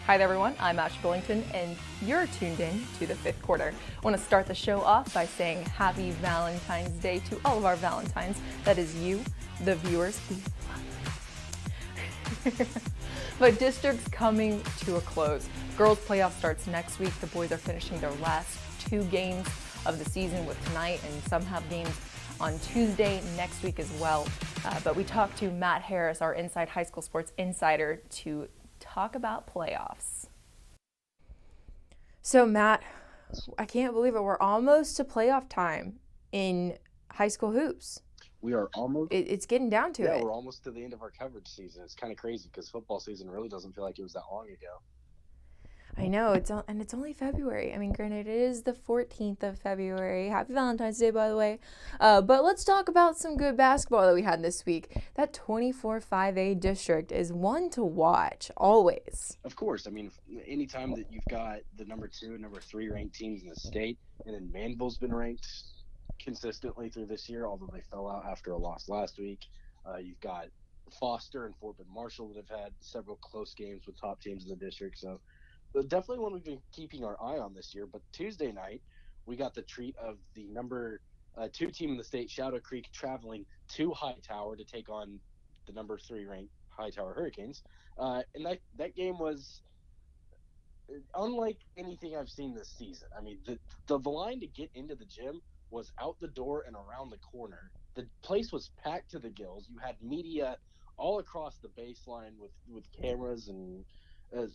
Hi there, everyone. I'm Ashley Billington, and you're tuned in to the fifth quarter. I want to start the show off by saying Happy Valentine's Day to all of our Valentines. That is you, the viewers. But district's coming to a close. Girls playoff starts next week. The boys are finishing their last two games of the season with tonight, and some have games on Tuesday next week as well. But we talked to Matt Harris, our Inside High School Sports Insider, to talk about playoffs. So Matt, I can't believe it. We're almost to playoff time in high school hoops. We are almost. It's getting down to it. Yeah, we're almost to the end of our coverage season. It's kind of crazy because football season really doesn't feel like it was that long ago. I know, it's only February. I mean, granted, it is the 14th of February. Happy Valentine's Day, by the way. But let's talk about some good basketball that we had this week. That 24-5A district is one to watch, always. Of course. I mean, anytime that you've got the number 2 and number 3 ranked teams in the state, and then Manville's been ranked consistently through this year, although they fell out after a loss last week. You've got Foster and Fort Bend Marshall that have had several close games with top teams in the district. So definitely one we've been keeping our eye on this year. But Tuesday night, we got the treat of the number 2 team in the state, Shadow Creek, traveling to Hightower to take on the number 3 ranked Hightower Hurricanes. And that game was unlike anything I've seen this season. I mean, the line to get into the gym was out the door and around the corner. The place was packed to the gills. You had media all across the baseline with cameras and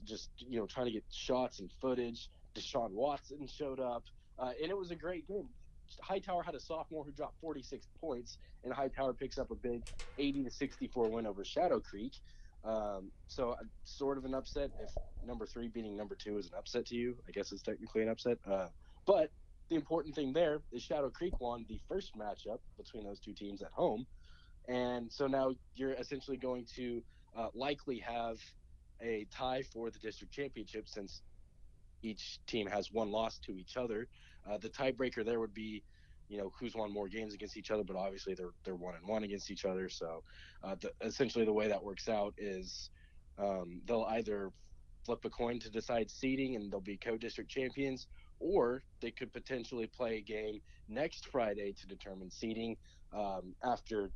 just trying to get shots and footage. Deshaun Watson showed up, and it was a great game. Hightower had a sophomore who dropped 46 points, and Hightower picks up a big 80-64 win over Shadow Creek. So sort of an upset. If number 3 beating number 2 is an upset to you, I guess it's technically an upset. But the important thing there is Shadow Creek won the first matchup between those two teams at home, and so now you're essentially going to likely have a tie for the district championship since each team has one loss to each other. The tiebreaker there would be, who's won more games against each other, but obviously they're 1-1 against each other. So essentially the way that works out is they'll either flip a coin to decide seeding and they'll be co-district champions, or they could potentially play a game next Friday to determine seeding after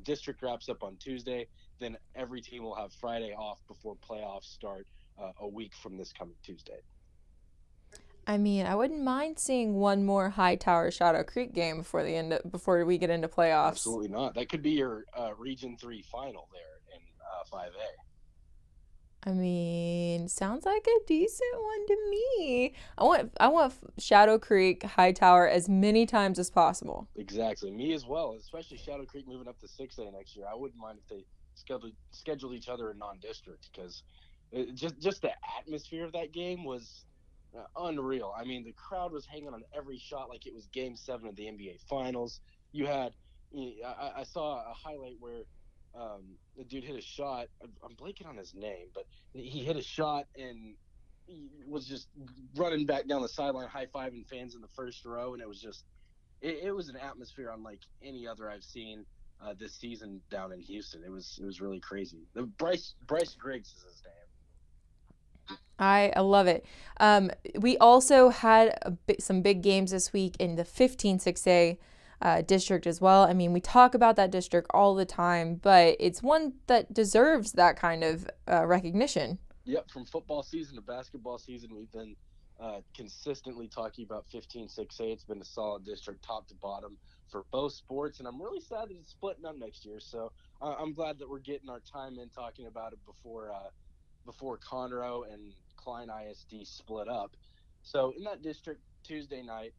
district wraps up on Tuesday. Then every team will have Friday off before playoffs start a week from this coming Tuesday. I mean, I wouldn't mind seeing one more Hightower Shadow Creek game before we get into playoffs. Absolutely not. That could be your Region 3 final there in 5A. I mean, sounds like a decent one to me. I want Shadow Creek Hightower as many times as possible. Exactly. Me as well, especially Shadow Creek moving up to 6A next year. I wouldn't mind if they scheduled each other in non-district, because just the atmosphere of that game was unreal. I mean, the crowd was hanging on every shot like it was Game 7 of the NBA Finals. I saw a highlight where the dude hit a shot. I'm blanking on his name, but he hit a shot and he was just running back down the sideline, high-fiving fans in the first row, and it was just it was an atmosphere unlike any other I've seen this season down in Houston. It was really crazy. Bryce Griggs is his name. I love it. We also had some big games this week in the 15-6A district as well. I mean, we talk about that district all the time, but it's one that deserves that kind of recognition. Yep, from football season to basketball season, we've been consistently talking about 15-6A. It's been a solid district top to bottom for both sports, and I'm really sad that it's splitting up next year. So I'm glad that we're getting our time in talking about it before Conroe and Klein ISD split up. So in that district, Tuesday night,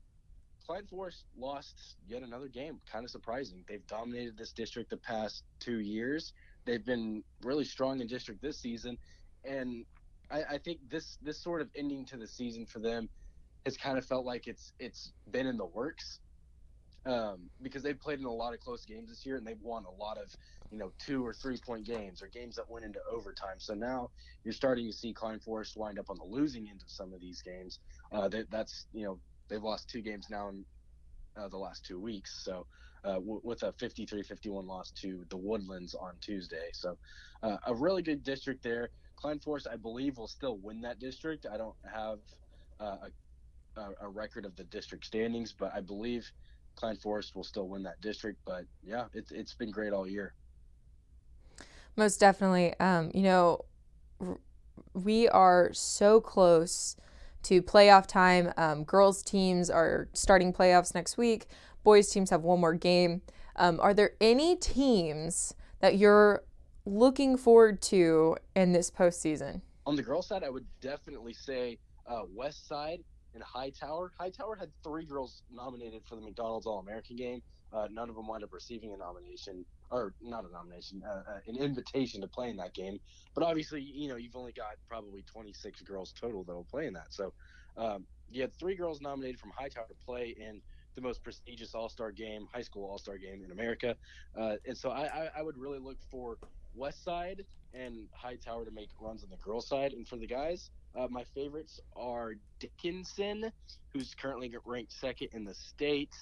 Klein Forest lost yet another game. Kind of surprising. They've dominated this district the past 2 years. They've been really strong in district this season, and I think this sort of ending to the season for them has kind of felt like it's been in the works, because they've played in a lot of close games this year, and they've won a lot of 2 or 3 point games or games that went into overtime. So now you're starting to see Klein Forest wind up on the losing end of some of these games. They've lost 2 games now in the last 2 weeks. So with a 53-51 loss to the Woodlands on Tuesday. So a really good district there. Klein Forest, I believe, will still win that district. I don't have a record of the district standings, but I believe Klein Forest will still win that district. But yeah, it's been great all year. Most definitely. We are so close to playoff time. Girls teams are starting playoffs next week. Boys teams have one more game. Are there any teams that you're looking forward to in this postseason? On the girls' side, I would definitely say West Side and Hightower. Hightower had 3 girls nominated for the McDonald's All-American game. None of them wound up receiving a nomination, or not a nomination, an invitation to play in that game. But obviously, you've only got probably 26 girls total that will play in that. So you had 3 girls nominated from Hightower to play in the most prestigious all-star game, high school all-star game in America. And so I would really look for West Side and Hightower to make runs on the girls' side. And for the guys, my favorites are Dickinson, who's currently ranked 2nd in the state,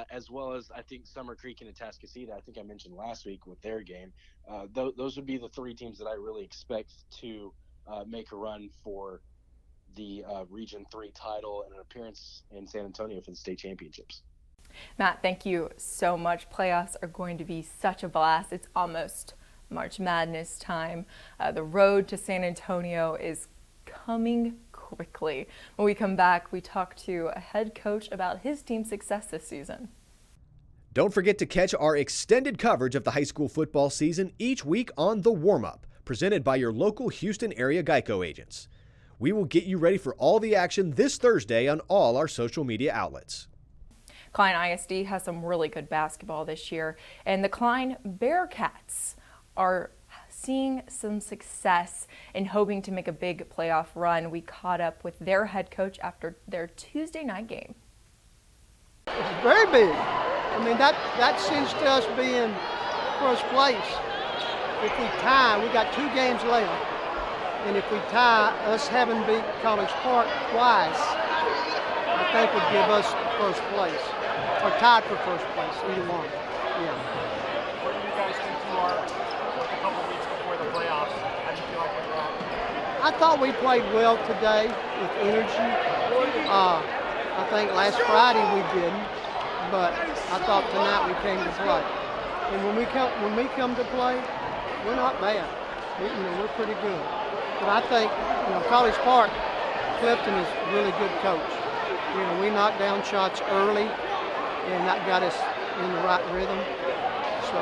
as well as I think Summer Creek and Atascocita. I think I mentioned last week with their game. Those would be the 3 teams that I really expect to make a run for the Region 3 title and an appearance in San Antonio for the state championships. Matt, thank you so much. Playoffs are going to be such a blast. It's almost March Madness time. The road to San Antonio is coming quickly. When we come back, we talk to a head coach about his team's success this season. Don't forget to catch our extended coverage of the high school football season each week on The Warm-Up, presented by your local Houston area Geico agents. We will get you ready for all the action this Thursday on all our social media outlets. Klein ISD has some really good basketball this year, and the Klein Bearcats are seeing some success and hoping to make a big playoff run. We caught up with their head coach after their Tuesday night game. It's very big. I mean, that seems to us being first place. If we tie, we got 2 games left. And if we tie, us having beat College Park twice, I think would give us first place. Or tied for first place, either one. Yeah. Where do you guys think you are a couple weeks before the playoffs? How do you feel like you're at? I thought we played well today with energy. I think last Friday we didn't, but I thought tonight we came to play. And when we come to play, we're not bad. We're pretty good. But I think College Park, Clifton is a really good coach. We knocked down shots early, and that got us in the right rhythm. So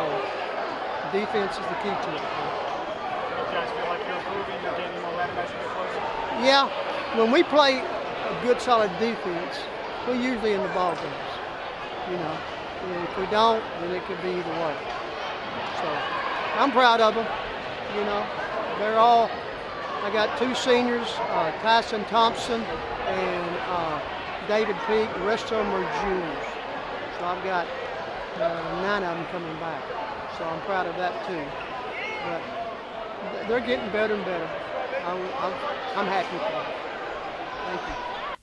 defense is the key to it. You guys feel like you're improving, you're gaining momentum as you get closer? Yeah, when we play a good, solid defense, we're usually in the ball games. And if we don't, then it could be either way. So I'm proud of them. They're all. I got 2 seniors, Tyson Thompson and David Peak. The rest of them are juniors. So I've got 9 of them coming back. So I'm proud of that too. But they're getting better and better. I'm happy with them. Thank you.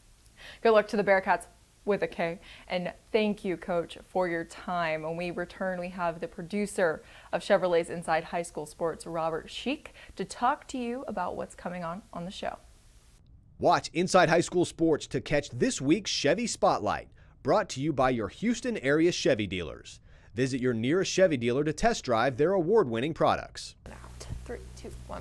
Good luck to the Bearcats with a K. And thank you, Coach, for your time. When we return, we have the producer of Chevrolet's Inside High School Sports, Robert Sheik, to talk to you about what's coming on the show. Watch Inside High School Sports to catch this week's Chevy Spotlight, brought to you by your Houston area Chevy dealers. Visit your nearest Chevy dealer to test drive their award-winning products. 3, 2, 1.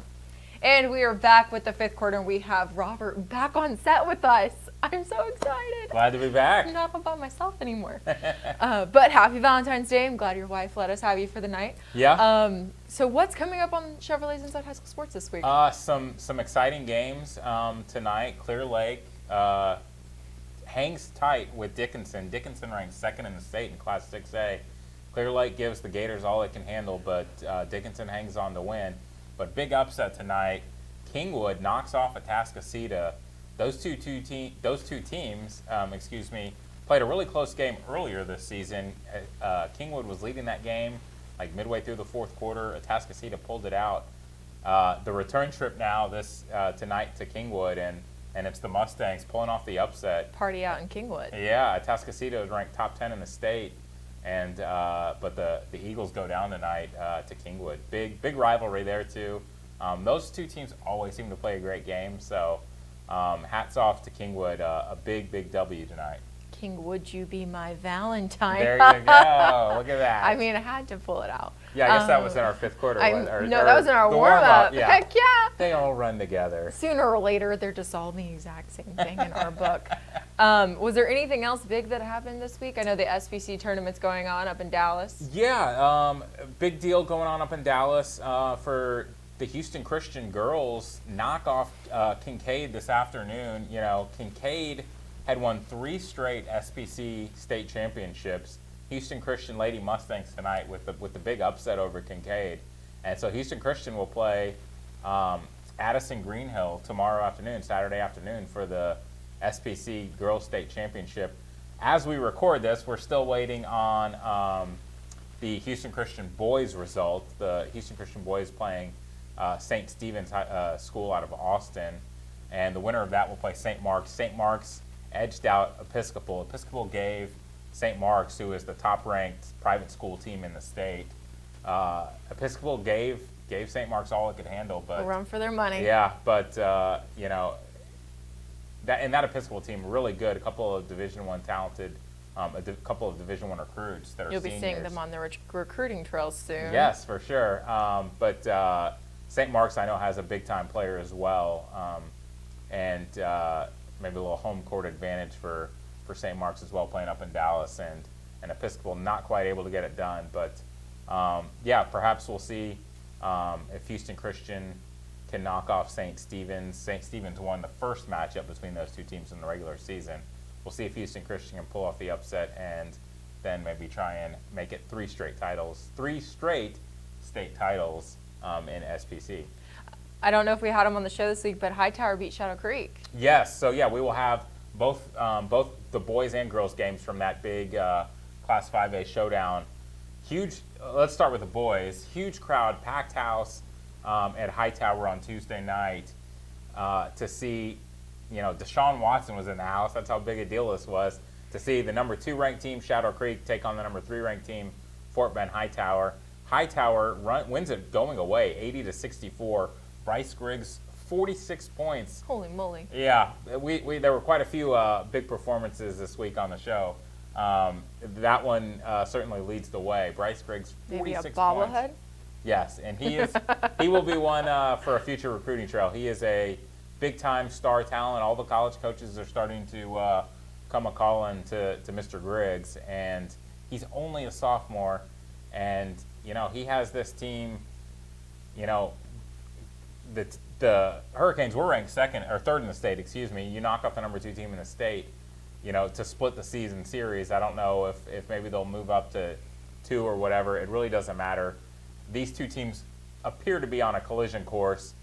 And we are back with the 5th quarter, and we have Robert back on set with us. I'm so excited. Glad to be back. I'm not by myself anymore. But happy Valentine's Day. I'm glad your wife let us have you for the night. Yeah. So what's coming up on Chevrolet's Inside High School Sports this week? Some exciting games tonight. Clear Lake hangs tight with Dickinson. Dickinson ranks 2nd in the state in Class 6A. Clear Lake gives the Gators all it can handle, but Dickinson hangs on to win. But big upset tonight. Kingwood knocks off Atascocita. Those two teams, played a really close game earlier this season. Kingwood was leading that game like midway through the 4th quarter. Atascocita pulled it out. The return trip now tonight to Kingwood, and it's the Mustangs pulling off the upset. Party out in Kingwood. Yeah, Atascocita is ranked top 10 in the state, but the Eagles go down tonight to Kingwood. Big rivalry there too. Those two teams always seem to play a great game. So hats off to Kingwood, a big W tonight. King, would you be my Valentine? There you go. Look at that. I mean, I had to pull it out. Yeah, I guess that was in our fifth quarter. No, that was in our warm-up. Yeah. Heck yeah. They all run together. Sooner or later, they're just all the exact same thing in our book. Was there anything else big that happened this week? I know the SBC tournament's going on up in Dallas. Yeah, big deal going on up in Dallas for the Houston Christian girls. Knock off Kincaid this afternoon. You know, Kincaid had won 3 straight SBC state championships. Houston Christian Lady Mustangs tonight with the big upset over Kincaid. And so Houston Christian will play Addison Greenhill tomorrow afternoon, Saturday afternoon, for the SBC Girls State Championship. As we record this, we're still waiting on the Houston Christian boys result. The Houston Christian boys playing St. Stephen's School out of Austin. And the winner of that will play St. Mark's. St. Mark's edged out Episcopal. Episcopal gave St. Mark's, who is the top-ranked private school team in the state, Episcopal gave St. Mark's all it could handle, but A run for their money. yeah, but you know, that Episcopal team really good. A couple of Division I talented, couple of Division I recruits that are You'll be seniors. seeing them on the recruiting trails soon. Yes, for sure. But St. Mark's, I know, has a big-time player as well, and maybe a little home court advantage for St. Mark's as well, playing up in Dallas, and Episcopal not quite able to get it done. But yeah, perhaps we'll see if Houston Christian can knock off St. Stephen's. St. Stephen's won the first matchup between those two teams in the regular season. We'll see if Houston Christian can pull off the upset and then maybe try and make it 3 straight state titles in SPC. I don't know if we had them on the show this week, but Hightower beat Shadow Creek. Yes, so yeah, we will have both the boys and girls games from that big Class 5A showdown. Huge. Let's start with the boys. Huge crowd, packed house at Hightower on Tuesday night to see. You know, Deshaun Watson was in the house. That's how big a deal this was, to see the number 2 ranked team Shadow Creek take on the number 3 ranked team Fort Bend Hightower. Hightower wins it going away, 80-64. Bryce Griggs, 46 points. Holy moly. Yeah, there were quite a few big performances this week on the show. That one certainly leads the way. Bryce Griggs, 46 Maybe a bobblehead? points. Yes, and he will be one for a future recruiting trail. He is a big-time star talent. All the college coaches are starting to come a-calling to Mr. Griggs, and he's only a sophomore. And, you know, he has this team, you know, the Hurricanes were ranked 3rd in the state, excuse me. You knock off the number 2 team in the state, you know, to split the season series. I don't know if maybe they'll move up to 2 or whatever. It really doesn't matter. These two teams appear to be on a collision course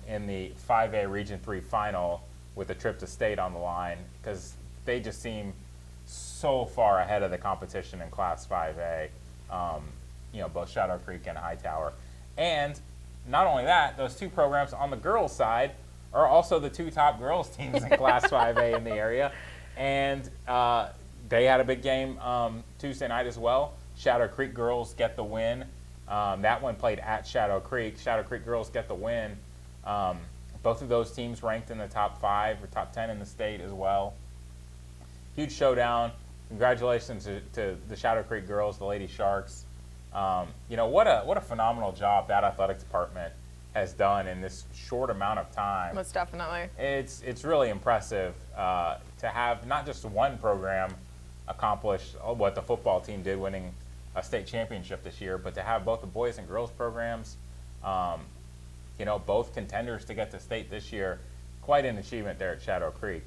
in the 5A Region 3 final with a trip to state on the line, because they just seem so far ahead of the competition in Class 5A, you know, both Shadow Creek and Hightower. And not only that, those two programs on the girls' side are also the 2 top girls' teams in Class 5A in the area. And they had a big game Tuesday night as well. Shadow Creek girls get the win. That one played at Shadow Creek. Shadow Creek girls get the win. Both of those teams ranked in the top 5 or top 10 in the state as well. Huge showdown. Congratulations to the Shadow Creek girls, the Lady Sharks. You know, what a phenomenal job that athletic department has done in this short amount of time. Most definitely. It's really impressive to have not just one program accomplish what the football team did, winning a state championship this year, but to have both the boys and girls programs, you know, both contenders to get to state this year. Quite an achievement there at Shadow Creek.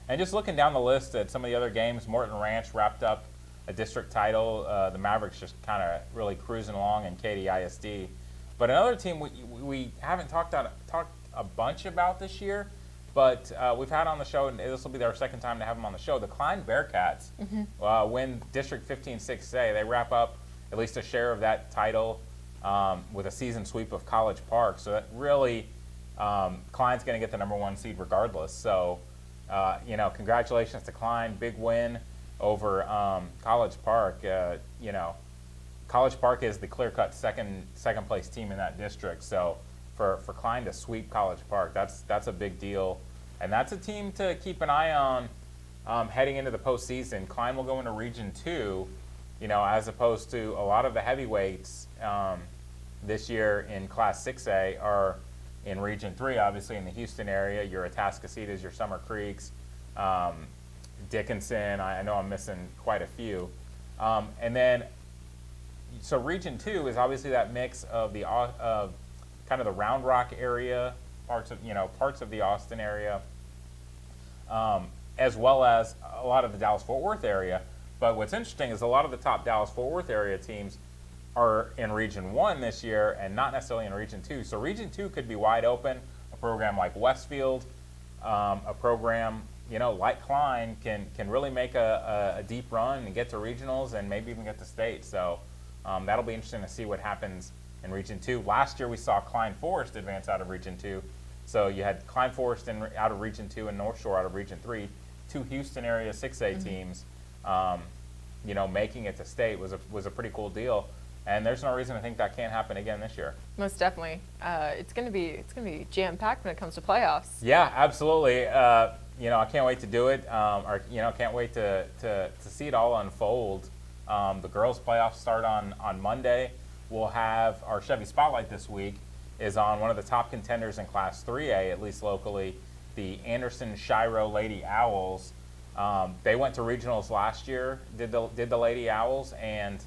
And just looking down the list at some of the other games, Morton Ranch wrapped up a district title. The Mavericks just kind of really cruising along in Katy ISD. But another team we haven't talked a bunch about this year, but we've had on the show, and this will be our second time to have them on the show. The Klein Bearcats win District 15-6A. They wrap up at least a share of that title with a season sweep of College Park. So that really, Klein's going to get the number 1 seed regardless. So, you know, congratulations to Klein. Big win over College Park. You know, College Park is the clear-cut second place team in that district. So for Klein to sweep College Park. That's a big deal, and that's a team to keep an eye on heading into the postseason. Klein will go into Region 2, as opposed to a lot of the heavyweights this year in Class 6A are in Region 3, obviously in the Houston area. Your Atascocitas, your Summer Creeks, Dickinson. I know I'm missing quite a few. And then, so Region 2 is obviously that mix of the kind of the Round Rock area, parts of the Austin area, as well as a lot of the Dallas-Fort Worth area. But what's interesting is a lot of the top Dallas-Fort Worth area teams are in Region 1 this year and not necessarily in Region 2. So Region 2 could be wide open. A program like Westfield, a program like Klein can really make a deep run and get to regionals and maybe even get to state. So that'll be interesting to see what happens in Region 2. Last year we saw Klein Forest advance out of Region 2. So you had Klein Forest out of Region 2 and North Shore out of Region 3. Two Houston area 6A teams, making it to state was a pretty cool deal. And there's no reason to think that can't happen again this year. Most definitely. It's gonna be jam-packed when it comes to playoffs. Yeah, absolutely. I can't wait to do it. Can't wait to see it all unfold. The girls' playoffs start on Monday. We'll have our Chevy Spotlight this week is on one of the top contenders in Class 3A, at least locally, the Anderson Shiro Lady Owls. They went to regionals last year, did the Lady Owls, and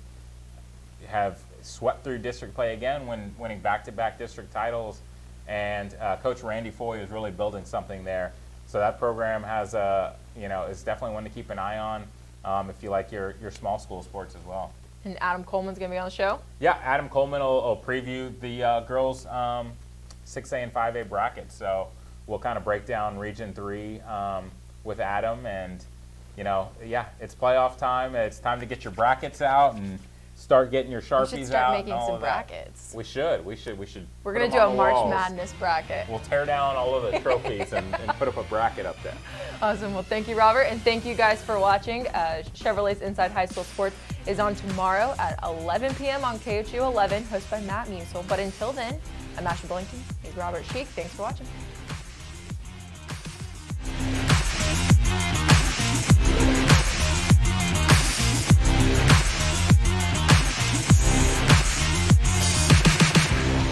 have swept through district play again, winning back-to-back district titles. And Coach Randy Foy is really building something there. So that program has is definitely one to keep an eye on if you like your small school sports as well. And Adam Coleman's going to be on the show? Yeah, Adam Coleman will preview the girls' 6A and 5A brackets. So we'll kind of break down Region 3 with Adam. And, it's playoff time. It's time to get your brackets out and start getting your Sharpies out. We should start making and all some of that. brackets. We should. We're going to do a March Madness bracket. We'll tear down all of the trophies and put up a bracket up there. Awesome. Well, thank you, Robert, and thank you guys for watching. Chevrolet's Inside High School Sports is on tomorrow at 11 p.m. on KHU 11, hosted by Matt Musil. But until then, I'm Ashley Billington. He's Robert Sheik. Thanks for watching.